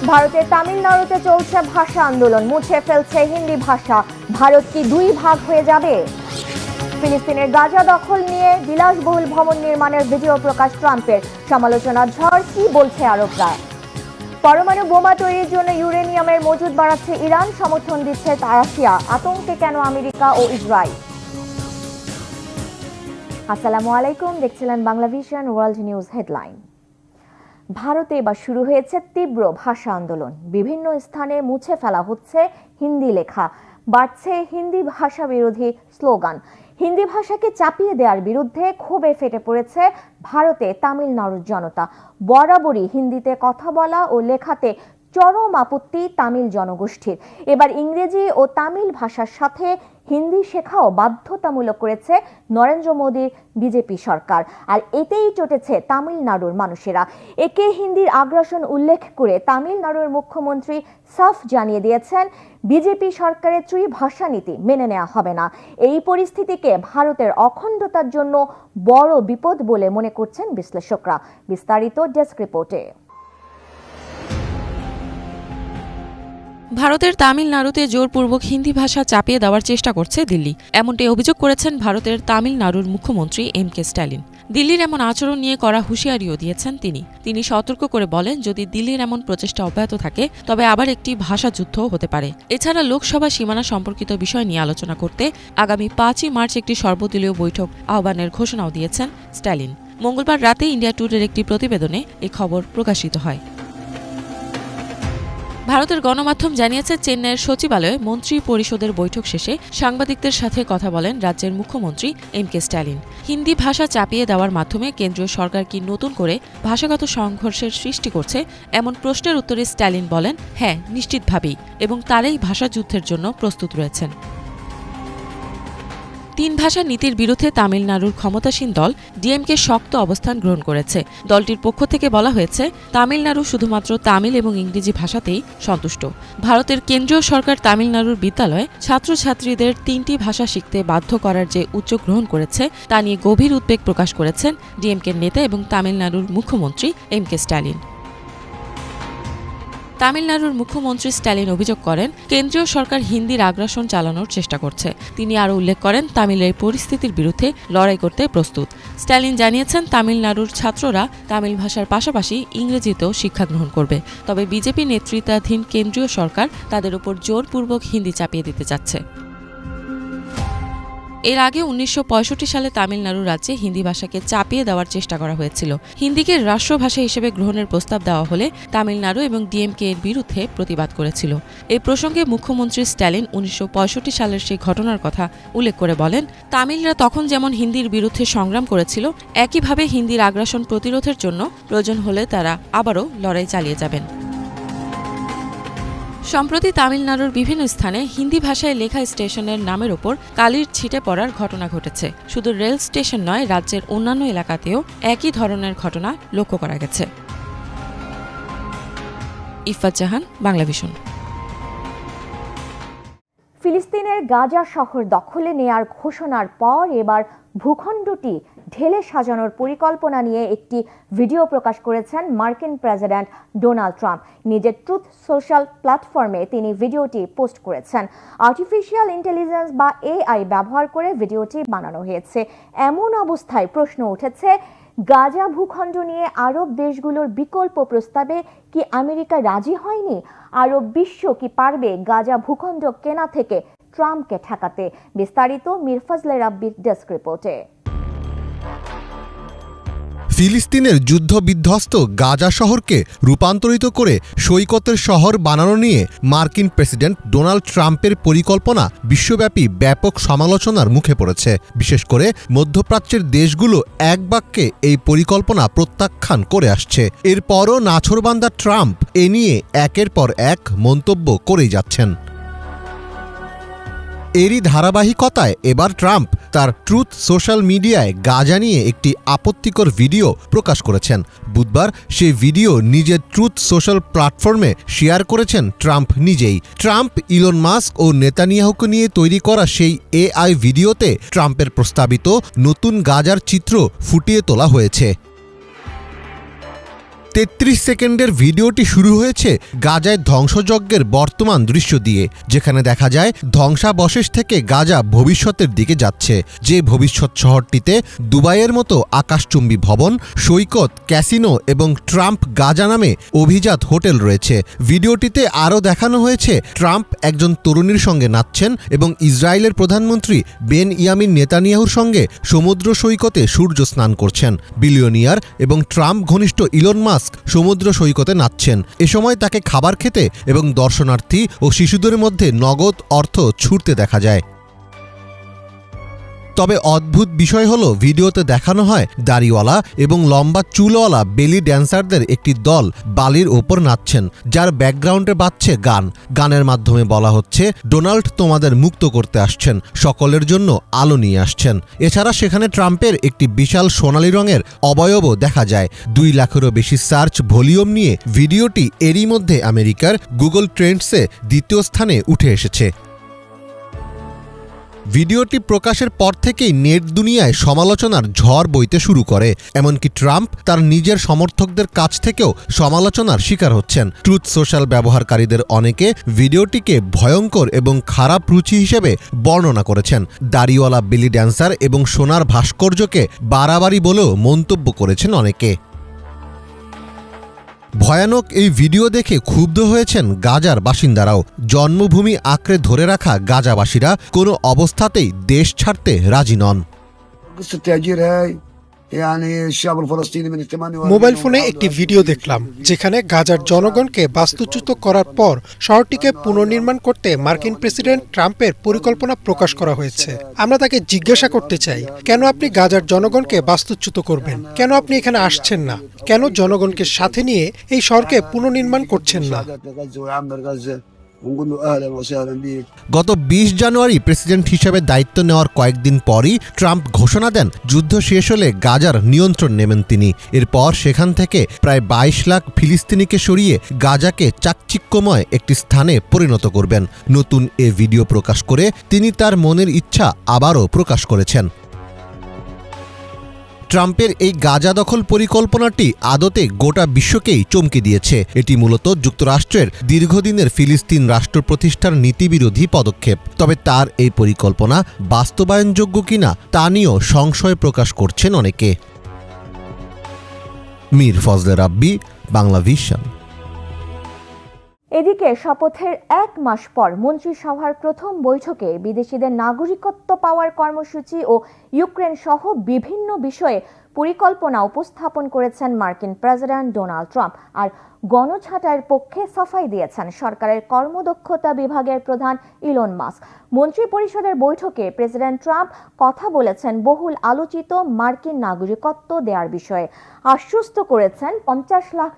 ভারতের তামিলনাড়ুতে চলছে ভাষা আন্দোলন, মুছে ফেলছে হিন্দি ভাষা। ভারত কি দুই ভাগ হয়ে যাবে? ফিলিস্তিনের গাজা দখল নিয়ে বিলাসবহুল ভবন নির্মাণের ভিডিও প্রকাশ ট্রাম্পের, সমালোচনার ঝড়। কি বলছে আরবরা? পরমাণু বোমা তৈরির জন্য ইউরেনিয়ামের মজুদ বাড়াচ্ছে ইরান, সমর্থন দিচ্ছে রাশিয়া। আতঙ্কে কেন আমেরিকা ও ইসরায়েল? আসসালামু আলাইকুম, দেখছিলেন বাংলাভিশন ওয়ার্ল্ড নিউজ হেডলাইন। ভারতে এবার শুরু হয়েছে তীব্র ভাষা আন্দোলন। বিভিন্ন স্থানে মুছে ফেলা হচ্ছে হিন্দি লেখা, বাড়ছে হিন্দি ভাষা বিরোধী স্লোগান। হিন্দি ভাষাকে চাপিয়ে দেওয়ার বিরুদ্ধে ক্ষোভে ফেটে পড়েছে ভারতে তামিলনাড়ুর জনতা। বরাবরই হিন্দিতে কথা বলা ও লেখাতে চরম আপত্তি তামিল জনগোষ্ঠীর। এবার ইংরেজি ও তামিল ভাষার সাথে হিন্দি শেখাও বাধ্যতামূলক করেছে নরেন্দ্র মোদীর বিজেপি সরকার। আর এতেই চটেছে তামিলনাড়ুর মানুষেরা। একে হিন্দির আগ্রাসন উল্লেখ করে তামিলনাড়ুর মুখ্যমন্ত্রী সাফ জানিয়ে দিয়েছেন, বিজেপি সরকারের ত্রিভাষা নীতি মেনে নেওয়া হবে না। এই পরিস্থিতিকে ভারতের অখণ্ডতার জন্য বড় বিপদ বলে মনে করছেন বিশ্লেষকরা। বিস্তারিত ডেস্ক রিপোর্টে। ভারতের তামিলনাড়ুতে জোরপূর্বক হিন্দি ভাষা চাপিয়ে দেওয়ার চেষ্টা করছে দিল্লি, এমনটাই অভিযোগ করেছেন ভারতের তামিলনাড়ুর মুখ্যমন্ত্রী এম.কে. স্ট্যালিন। দিল্লির এমন আচরণ নিয়ে কড়া হুঁশিয়ারিও দিয়েছেন তিনি সতর্ক করে বলেন, যদি দিল্লির এমন প্রচেষ্টা অব্যাহত থাকে তবে আবার একটি ভাষা যুদ্ধও হতে পারে। এছাড়া লোকসভা সীমানা সম্পর্কিত বিষয় নিয়ে আলোচনা করতে আগামী 5ই মার্চ একটি সর্বদলীয় বৈঠক আহ্বানের ঘোষণাও দিয়েছেন স্ট্যালিন। মঙ্গলবার রাতে ইন্ডিয়া টুডের একটি প্রতিবেদনে এই খবর প্রকাশিত হয়। ভারতের গণমাধ্যম জানিয়েছে, চেন্নাইয়ের সচিবালয়ে মন্ত্রী পরিষদের বৈঠক শেষে সাংবাদিকদের সাথে কথা বলেন রাজ্যের মুখ্যমন্ত্রী এম.কে. স্ট্যালিন। হিন্দি ভাষা চাপিয়ে দেওয়ার মাধ্যমে কেন্দ্রীয় সরকার কি নতুন করে ভাষাগত সংঘর্ষের সৃষ্টি করছে, এমন প্রশ্নের উত্তরে স্ট্যালিন বলেন, হ্যাঁ, নিশ্চিতভাবেই, এবং তারাই ভাষা যুদ্ধের জন্য প্রস্তুত রয়েছেন। 3 ভাষা নীতির বিরুদ্ধে তামিলনাড়ুর ক্ষমতাসীন দল ডিএমকে শক্ত অবস্থান গ্রহণ করেছে। দলটির পক্ষ থেকে বলা হয়েছে, তামিলনাড়ু শুধুমাত্র তামিল এবং ইংরেজি ভাষাতেই সন্তুষ্ট। ভারতের কেন্দ্রীয় সরকার তামিলনাড়ুর বিদ্যালয়ে ছাত্রছাত্রীদের 3টি ভাষা শিখতে বাধ্য করার যে উদ্যোগ গ্রহণ করেছে তা নিয়ে গভীর উদ্বেগ প্রকাশ করেছেন ডিএমকের নেতা এবং তামিলনাড়ুর মুখ্যমন্ত্রী এম.কে. স্ট্যালিন। তামিলনাড়ুর মুখ্যমন্ত্রী স্ট্যালিন অভিযোগ করেন, কেন্দ্রীয় সরকার হিন্দির আগ্রাসন চালানোর চেষ্টা করছে। তিনি আরও উল্লেখ করেন, তামিলের পরিস্থিতির বিরুদ্ধে লড়াই করতে প্রস্তুত। স্ট্যালিন জানিয়েছেন, তামিলনাড়ুর ছাত্ররা তামিল ভাষার পাশাপাশি ইংরেজিতেও শিক্ষা গ্রহণ করবে, তবে বিজেপি নেতৃত্বাধীন কেন্দ্রীয় সরকার তাদের উপর জোরপূর্বক হিন্দি চাপিয়ে দিতে চাচ্ছে। এর আগে 1965 সালে তামিলনাড়ু রাজ্যে হিন্দি ভাষাকে চাপিয়ে দেওয়ার চেষ্টা করা হয়েছিল। হিন্দিকে রাষ্ট্রভাষা হিসেবে গ্রহণের প্রস্তাব দেওয়া হলে তামিলনাড়ু এবং ডিএমকে এর বিরুদ্ধে প্রতিবাদ করেছিল। এই প্রসঙ্গে মুখ্যমন্ত্রী স্ট্যালিন 1965 সালের সেই ঘটনার কথা উল্লেখ করে বলেন, তামিলরা তখন যেমন হিন্দির বিরুদ্ধে সংগ্রাম করেছিল, একইভাবে হিন্দির আগ্রাসন প্রতিরোধের জন্য প্রয়োজন হলে তারা আবারও লড়াই চালিয়ে যাবেন। সম্প্রতি তামিলনাড়ুর বিভিন্ন স্থানে হিন্দি ভাষায় লেখা স্টেশনের নামের ওপর কালির ছিটে পড়ার ঘটনা ঘটেছে। শুধু রেল স্টেশন নয়, রাজ্যের অন্যান্য এলাকাতেও একই ধরনের ঘটনা লক্ষ্য করা গেছে। ইফফাত জাহান, বাংলাভিশন। ফিলিস্তিনের গাজা শহর দখলে নেয়ার ঘোষণার পর এবার ভূখণ্ডটি ঢেলে সাজানোর পরিকল্পনা নিয়ে একটি ভিডিও প্রকাশ করেছেন মার্কিন প্রেসিডেন্ট ডোনাল্ড ট্রাম্প। নিজের ট্রুথ সোশ্যাল প্ল্যাটফর্মে তিনি ভিডিওটি পোস্ট করেছেন। আর্টিফিশিয়াল ইন্টেলিজেন্স বা এআই ব্যবহার করে ভিডিওটি বানানো হয়েছে। এমন অবস্থায় প্রশ্ন উঠেছে, গাজা ভূখণ্ড নিয়ে আরব দেশগুলোর বিকল্প প্রস্তাবে কি আমেরিকা রাজি হয়নি? আরব বিশ্ব কি পারবে গাজা ভূখণ্ড কেনা থেকে ট্রাম্পকে ঠেকাতে? বিস্তারিত মীর ফজলে রাব্বির ডেস্ক রিপোর্টে। ফিলিস্তিনের যুদ্ধবিধ্বস্ত গাজা শহরকে রূপান্তরিত করে সৈকতের শহর বানানো নিয়ে মার্কিন প্রেসিডেন্ট ডোনাল্ড ট্রাম্পের পরিকল্পনা বিশ্বব্যাপী ব্যাপক সমালোচনার মুখে পড়েছে। বিশেষ করে মধ্যপ্রাচ্যের দেশগুলো এক বাক্যে এই পরিকল্পনা প্রত্যাখ্যান করে আসছে। এরপরও নাছোড়বান্দা ট্রাম্প এ নিয়ে একের পর এক মন্তব্য করেই যাচ্ছেন। এরই ধারাবাহিকতায় এবার ট্রাম্প তার ট্রুথ সোশ্যাল মিডিয়ায় গাজা নিয়ে একটি আপত্তিকর ভিডিও প্রকাশ করেছেন। বুধবার সেই ভিডিও নিজের ট্রুথ সোশ্যাল প্ল্যাটফর্মে শেয়ার করেছেন ট্রাম্প নিজেই। ট্রাম্প, ইলন মাস্ক ও নেতানিয়াহুকে নিয়ে তৈরি করা সেই এআই ভিডিওতে ট্রাম্পের প্রস্তাবিত নতুন গাজার চিত্র ফুটিয়ে তোলা হয়েছে। 33 সেকেন্ডের ভিডিওটি শুরু হয়েছে গাজায় ধ্বংসযজ্ঞের বর্তমান দৃশ্য দিয়ে, যেখানে দেখা যায় ধ্বংসাবশেষ থেকে গাজা ভবিষ্যতের দিকে যাচ্ছে। যে ভবিষ্যৎ শহরটিতে দুবাইয়ের মতো আকাশচুম্বী ভবন, সৈকত, ক্যাসিনো এবং ট্রাম্প গাজা নামে অভিজাত হোটেল রয়েছে। ভিডিওটিতে আরও দেখানো হয়েছে ট্রাম্প একজন তরুণীর সঙ্গে নাচছেন এবং ইসরায়েলের প্রধানমন্ত্রী বেনইয়ামিন নেতানিয়াহুর সঙ্গে সমুদ্র সৈকতে সূর্য স্নান করছেন। বিলিয়নিয়ার এবং ট্রাম্প ঘনিষ্ঠ ইলন মাস্ক সমুদ্র সৈকতে নাচছেন। এ সময় তাকে খাবার খেতে এবং দর্শনার্থী ও শিশুদের মধ্যে নগদ অর্থ ছুটতে দেখা যায়। তবে অদ্ভুত বিষয় হলো, ভিডিওতে দেখানো হয় দাড়িওয়ালা এবং লম্বা চুলওয়ালা বেলি ড্যান্সারদের একটি দল বালির ওপর নাচছেন, যার ব্যাকগ্রাউন্ডে বাজছে গান। গানের মাধ্যমে বলা হচ্ছে, ডোনাল্ড তোমাদের মুক্ত করতে আসছেন, সকলের জন্য আলো নিয়ে আসছেন। এছাড়া সেখানে ট্রাম্পের একটি বিশাল সোনালী রঙের অবয়বও দেখা যায়। 2 লাখেরও বেশি সার্চ ভলিউম নিয়ে ভিডিওটি এরই মধ্যে আমেরিকার গুগল ট্রেন্ডসে 2য় স্থানে উঠে এসেছে। ভিডিওটি প্রকাশের পর থেকেই নেট দুনিয়ায় সমালোচনার ঝড় বইতে শুরু করে। এমনকি ট্রাম্প তার নিজের সমর্থকদের কাছ থেকেও সমালোচনার শিকার হচ্ছেন। ট্রুথ সোশ্যাল ব্যবহারকারীদের অনেকে ভিডিওটিকে ভয়ঙ্কর এবং খারাপ রুচি হিসেবে বর্ণনা করেছেন। দাড়িওয়ালা বেলি ড্যান্সার এবং সোনার ভাস্কর্যকে বাড়াবাড়ি বলেও মন্তব্য করেছেন অনেকে। ভয়ানক এই ভিডিও দেখে ক্ষুব্ধ হয়েছেন গাজার বাসিন্দারাও। জন্মভূমি আঁকড়ে ধরে রাখা গাজাবাসীরা কোনো অবস্থাতেই দেশ ছাড়তে রাজি নন। মোবাইল ফোনে একটি ভিডিও দেখলাম যেখানে গাজার জনগণকে বাস্তুচ্যুত করার পর শহরটিকে পুনর্নির্মাণ করতে মার্কিন প্রেসিডেন্ট ট্রাম্পের পরিকল্পনা প্রকাশ করা হয়েছে। আমরা তাকে জিজ্ঞাসা করতে চাই, কেন আপনি গাজার জনগণকে বাস্তুচ্যুত করবেন? কেন আপনি এখানে আসছেন না? কেন জনগণকে সাথে নিয়ে এই শহরকে পুনর্নির্মাণ করছেন না? গত 20 জানুয়ারি প্রেসিডেন্ট হিসেবে দায়িত্ব নেওয়ার কয়েকদিন পরই ট্রাম্প ঘোষণা দেন, যুদ্ধ শেষ হলে গাজার নিয়ন্ত্রণ নেবেন তিনি। এরপর সেখান থেকে প্রায় 22 লাখ ফিলিস্তিনিকে সরিয়ে গাজাকে চাকচিক্যময় একটি স্থানে পরিণত করবেন। নতুন এ ভিডিও প্রকাশ করে তিনি তার মনের ইচ্ছা আবারও প্রকাশ করেছেন। ট্রাম্পের এই গাজা দখল পরিকল্পনাটি আদতে গোটা বিশ্বকেই চমকে দিয়েছে। এটি মূলত যুক্তরাষ্ট্রের দীর্ঘদিনের ফিলিস্তিন রাষ্ট্র প্রতিষ্ঠার নীতিবিরোধী পদক্ষেপ। তবে তার এই পরিকল্পনা বাস্তবায়নযোগ্য কিনা তা নিয়েও সংশয় প্রকাশ করছেন অনেকে। মীর ফজলে রাব্বি, বাংলা ভিশন। এদিকে শপথের 1 মাস পর মন্ত্রিসভার প্রথম বৈঠকে বিদেশিদের নাগরিকত্ব পাওয়ার কর্মসূচি ও ইউক্রেন সহ বিভিন্ন বিষয়ে পরিকল্পনা উপস্থাপন করেছেন মার্কিন প্রেসিডেন্ট ডোনাল্ড ট্রাম্প। আর গণছাঁটাইয়ের পক্ষে সাফাই দিয়েছেন সরকারের কর্মদক্ষতা বিভাগের প্রধান ইলন মাস্ক। মন্ত্রিপরিষদের বৈঠকে প্রেসিডেন্ট ট্রাম্প কথা বলেছেন বহুল আলোচিত মার্কিন নাগরিকত্ব দেওয়ার বিষয়ে। আশ্বস্ত করেছেন $50 লাখ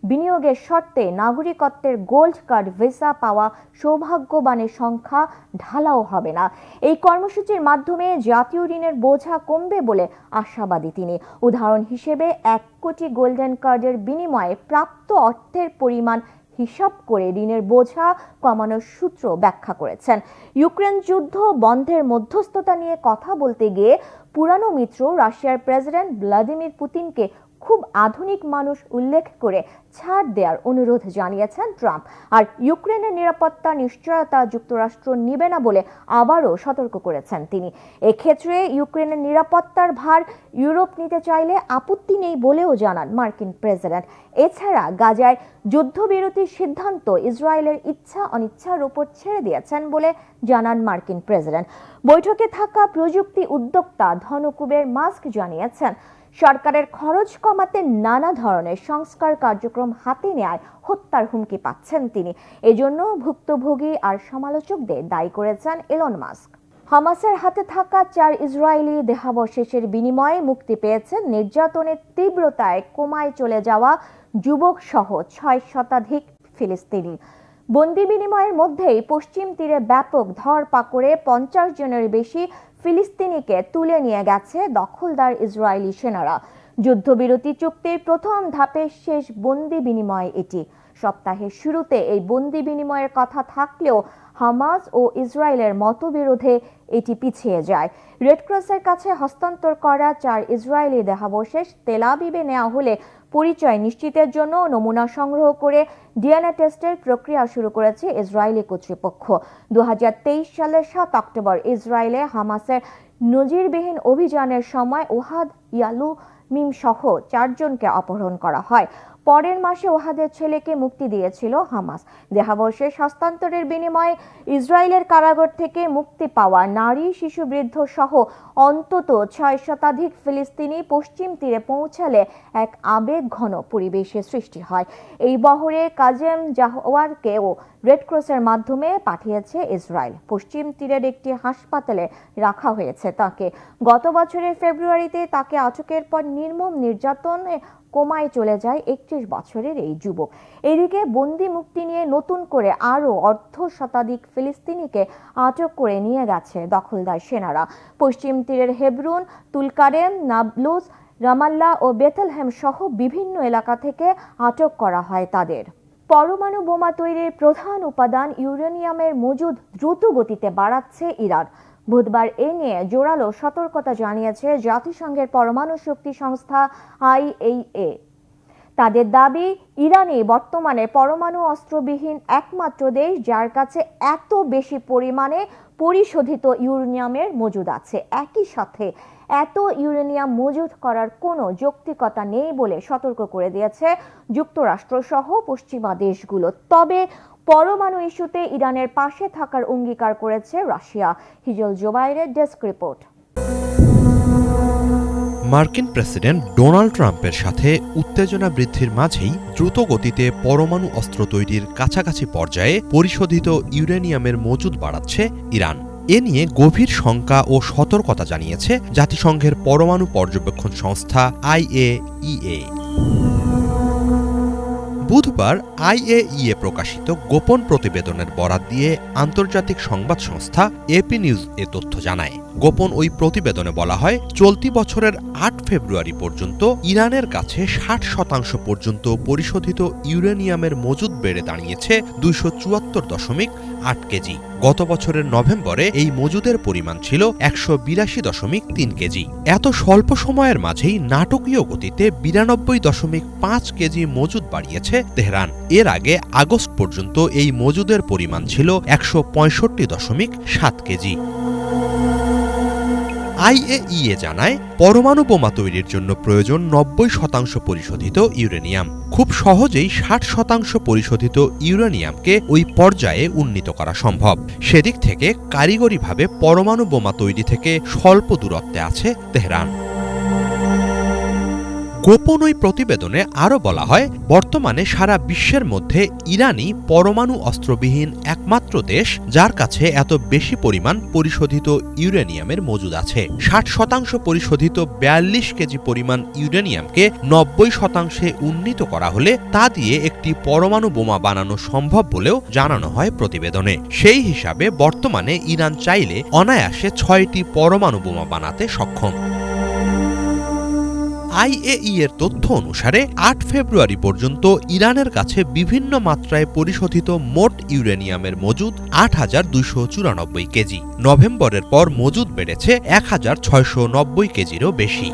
বিনিয়োগের শর্তে নাগরিকত্বের গোল্ড কার্ড ভিসা পাওয়া সৌভাগ্যবানের সংখ্যা ঢালাও হবে না। এই কর্মসূচির মাধ্যমে জাতীয় ঋণের বোঝা কমবে বলে আশাবাদী তিনি। উদাহরণ হিসেবে 1 কোটি গোল্ডেন কার্ডের বিনিময়ে প্রাপ্ত অর্থের পরিমাণ হিসাব করে ঋণের বোঝা কমানোর সূত্র ব্যাখ্যা করেছেন। ইউক্রেন যুদ্ধ বন্ধের মধ্যস্থতা নিয়ে কথা বলতে গিয়ে পুরানো মিত্র রাশিয়ার প্রেসিডেন্ট ভ্লাদিমির পুতিনকে খুব আধুনিক মানুষ উল্লেখ করে ছাড় দেওয়ার অনুরোধ জানিয়েছেন ট্রাম্প। আর ইউক্রেনের নিরাপত্তা নিশ্চয়তা যুক্তরাষ্ট্র নেবে না বলে আবারও সতর্ক করেছেন তিনি। এক্ষেত্রে ইউক্রেনের নিরাপত্তার ভার ইউরোপ নিতে চাইলে আপত্তি নেই বলেও জানান মার্কিন প্রেসিডেন্ট। এছাড়া গাজায় যুদ্ধবিরতির সিদ্ধান্ত ইসরায়েলের ইচ্ছা অনিচ্ছার উপর ছেড়ে দিয়েছেন বলে জানান মার্কিন প্রেসিডেন্ট। বৈঠকে থাকা প্রযুক্তি উদ্যোক্তা ধনকুবের মাস্ক জানিয়েছেন, সরকারের খরচ কমাতে নানা ধরনের সংস্কার কার্যক্রম হাতে নেয় হত্যার হুমকি পাচ্ছেন তিনি। এজন্য ভুক্তভোগী আর সমালোচকদের দায়ী করেছেন ইলন মাস্ক। হামাসের হাতে থাকা 4 ইসরায়েলি দেহাবশেষের বিনিময়ে মুক্তি পেয়েছেন নির্যাতনের তীব্রতায় কোমায় চলে যাওয়া যুবক সহ 6 শতাধিক ফিলিস্তিনি। বন্দি বিনিময়ের মধ্যেই পশ্চিম তীরে ব্যাপক ধরপাকড়ে 50 জনের বেশি ফিলিস্তিনিকে তুলে নিয়ে গেছে দখলদার ইসরায়েলি সেনারা। যুদ্ধবিরতি চুক্তির প্রথম ধাপের শেষ বন্দি বিনিময় এটি। সপ্তাহের শুরুতে এই বন্দি বিনিময়ের কথা থাকলেও হামাস ও ইসরায়েলের মতবিরোধে এটি পিছিয়ে যায়। রেড ক্রসের কাছে হস্তান্তর করা 4 ইসরায়েলি দেহাবশেষ তেল আবিবে নেওয়া হলে পরিচয় নিশ্চিতের জন্য নমুনা সংগ্রহ করে ডিএনএ টেস্টের প্রক্রিয়া শুরু করেছে ইসরায়েলি কর্তৃপক্ষ। 2023 সালের 7 অক্টোবর ইসরায়েলে হামাসের নজিরবিহীন অভিযানের সময় ওহাদ ইয়ালুমিম সহ 4 জনকে অপহরণ করা হয়। পরের মাসে ওহাদের ছেলেকে মুক্তি দিয়েছিল হামাস। দেহাবশেষ হস্তান্তরের বিনিময়ে ইসরায়েলের কারাগার থেকে মুক্তি পাওয়া নারী, শিশু, বৃদ্ধ সহ অন্তত 6 শতাধিক ফিলিস্তিনি পশ্চিম তীরে পৌঁছালে এক আবেগঘন পরিবেশের সৃষ্টি হয়। এই বহরে কাজেম জাওয়ারকেও রেড ক্রসের মাধ্যমে পাঠিয়েছে ইসরায়েল। পশ্চিম তীরের একটি হাসপাতালে রাখা হয়েছে তাকে। গত বছরের ফেব্রুয়ারিতে তাকে আটকের পর নির্মম নির্যাতনে কোমায় চলে যায় 31 বছরের এই যুবক। এদিকে বন্দি মুক্তি নিয়ে নতুন করে আরও শতাধিক ফিলিস্তিনিকে আটক করে নিয়ে গেছে দখলদার সেনারা। পশ্চিম তীরের হেব্রন, তুলকারেম, নাবলুস, রামাল্লা ও বেথলহেম সহ বিভিন্ন এলাকা থেকে আটক করা হয় তাদের। পরমাণু বোমা তৈরির প্রধান উপাদান ইউরেনিয়ামের মজুদ দ্রুত গতিতে বাড়াচ্ছে ইরান। বুধবার এ নিয়ে জোরালো সতর্কতা জানিয়েছে জাতিসংঘের পরমাণু শক্তি সংস্থা IAEA। তাদের দাবি, ইরানই বর্তমানে পরমাণু অস্ত্রবিহীন একমাত্র দেশ যার কাছে এত বেশি পরিমাণে পরিশোধিত ইউরেনিয়ামের মজুদ আছে। একই সাথে এত ইউরেনিয়াম মজুদ করার কোনো যৌক্তিকতা নেই বলে সতর্ক করে দিয়েছে যুক্তরাষ্ট্র সহ পশ্চিমা দেশগুলো। তবে পরমাণু ইস্যুতে ইরানের পাশে থাকার অঙ্গীকার করেছে রাশিয়া। হিজল জোবাইরের ডেস্ক রিপোর্ট। মার্কিন প্রেসিডেন্ট ডোনাল্ড ট্রাম্পের সাথে উত্তেজনা বৃদ্ধির মাঝেই দ্রুত গতিতে পরমাণু অস্ত্র তৈরির কাছাকাছি পর্যায়ে পরিশোধিত ইউরেনিয়ামের মজুদ বাড়াচ্ছে ইরান। এ নিয়ে গভীর শঙ্কা ও সতর্কতা জানিয়েছে জাতিসংঘের পরমাণু পর্যবেক্ষণ সংস্থা IAEA। বুধবার IAEA প্রকাশিত গোপন প্রতিবেদনের বরাত দিয়ে আন্তর্জাতিক সংবাদ সংস্থা AP নিউজ এ তথ্য জানায়। গোপন ওই প্রতিবেদনে বলা হয়, চলতি বছরের 8 ফেব্রুয়ারি পর্যন্ত ইরানের কাছে 60% পর্যন্ত পরিশোধিত ইউরেনিয়ামের মজুদ বেড়ে দাঁড়িয়েছে 274.8 কেজি। গত বছরের নভেম্বরে এই মজুদের পরিমাণ ছিল 182.3 কেজি। এত স্বল্প সময়ের মাঝেই নাটকীয় গতিতে 92.5 কেজি মজুদ বাড়িয়েছে তেহরান। এর আগে আগস্ট পর্যন্ত এই মজুদের পরিমাণ ছিল 165.7 কেজি। IAEA জানায়, পরমাণু বোমা তৈরির জন্য প্রয়োজন 90% পরিশোধিত ইউরেনিয়াম। খুব সহজেই 60% পরিশোধিত ইউরেনিয়ামকে ওই পর্যায়ে উন্নীত করা সম্ভব। সেদিক থেকে কারিগরিভাবে পরমাণু বোমা তৈরি থেকে স্বল্প দূরত্বে আছে তেহরান। গোপন ওই প্রতিবেদনে আরও বলা হয়, বর্তমানে সারা বিশ্বের মধ্যে ইরানই পরমাণু অস্ত্রবিহীন একমাত্র দেশ যার কাছে এত বেশি পরিমাণ পরিশোধিত ইউরেনিয়ামের মজুদ আছে। 60% পরিশোধিত 42 কেজি পরিমাণ ইউরেনিয়ামকে 90% উন্নীত করা হলে তা দিয়ে একটি পরমাণু বোমা বানানো সম্ভব বলেও জানানো হয় প্রতিবেদনে। সেই হিসাবে বর্তমানে ইরান চাইলে অনায়াসে 6টি পরমাণু বোমা বানাতে সক্ষম। IAEA এর তথ্য অনুসারে 8 ফেব্রুয়ারি পর্যন্ত ইরানের কাছে বিভিন্ন মাত্রায় পরিশোধিত মোট ইউরেনিয়ামের মজুদ 8294 কেজি। নভেম্বরের পর মজুদ বেড়েছে 1690 কেজিরও বেশি।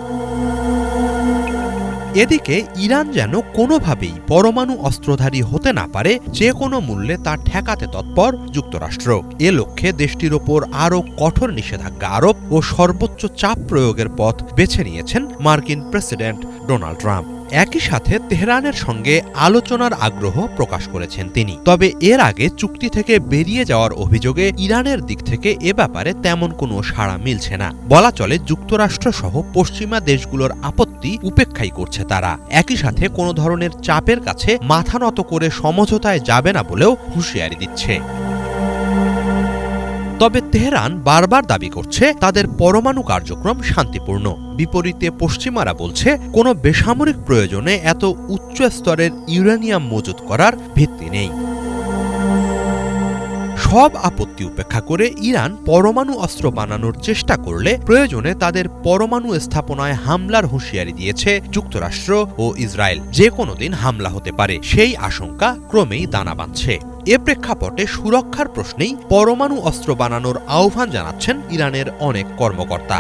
এদিকে ইরান যেন কোনোভাবেই পরমাণু অস্ত্রধারী হতে না পারে, যে কোনো মূল্যে তা ঠেকাতে তৎপর যুক্তরাষ্ট্র। এ লক্ষ্যে দেশটির ওপর আরও কঠোর নিষেধাজ্ঞা আরোপ ও সর্বোচ্চ চাপ প্রয়োগের পথ বেছে নিয়েছেন মার্কিন প্রেসিডেন্ট ডোনাল্ড ট্রাম্প। একই সাথে তেহরানের সঙ্গে আলোচনার আগ্রহ প্রকাশ করেছেন তিনি। তবে এর আগে চুক্তি থেকে বেরিয়ে যাওয়ার অভিযোগে ইরানের দিক থেকে এ ব্যাপারে তেমন কোনো সাড়া মিলছে না। বলা চলে যুক্তরাষ্ট্র সহ পশ্চিমা দেশগুলোর আপত্তি উপেক্ষাই করছে তারা। একই সাথে কোনো ধরনের চাপের কাছে মাথা নত করে সমঝোতায় যাবে না বলেও হুঁশিয়ারি দিচ্ছে। তবে তেহরান বারবার দাবি করছে তাদের পরমাণু কার্যক্রম শান্তিপূর্ণ। বিপরীতে পশ্চিমারা বলছে কোনো বেসামরিক প্রয়োজনে এত উচ্চ স্তরের ইউরেনিয়াম মজুত করার ভিত্তি নেই। সব আপত্তি উপেক্ষা করে ইরান পরমাণু অস্ত্র বানানোর চেষ্টা করলে প্রয়োজনে তাদের পরমাণু স্থাপনায় হামলার হুঁশিয়ারি দিয়েছে যুক্তরাষ্ট্র ও ইসরায়েল। যে কোনো দিন হামলা হতে পারে, সেই আশঙ্কা ক্রমেই দানা বাঁধছে। এ প্রেক্ষাপটে সুরক্ষার প্রশ্নেই পরমাণু অস্ত্র বানানোর আহ্বান জানাচ্ছেন ইরানের অনেক কর্মকর্তা।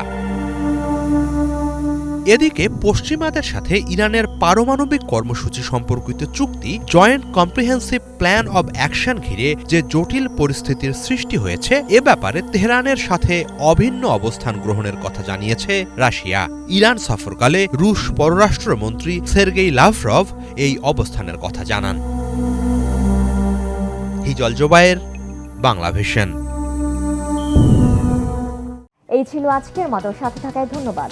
এদিকে পশ্চিমাদের সাথে ইরানের পারমাণবিক কর্মসূচি সম্পর্কিত চুক্তি joint comprehensive plan of action ঘিরে যে জটিল পরিস্থিতির সৃষ্টি হয়েছে এ ব্যাপারে তেহরানের সাথে অভিন্ন অবস্থান গ্রহণের কথা জানিয়েছে রাশিয়া। ইরান সফরকালে রুশ পররাষ্ট্রমন্ত্রী সের্গেই লাভরভ এই অবস্থানের কথা জানান। হিজল জোবায়ের, বাংলা ভিশন। এই ছিল আজকের মতো, সাথে থাকায় ধন্যবাদ।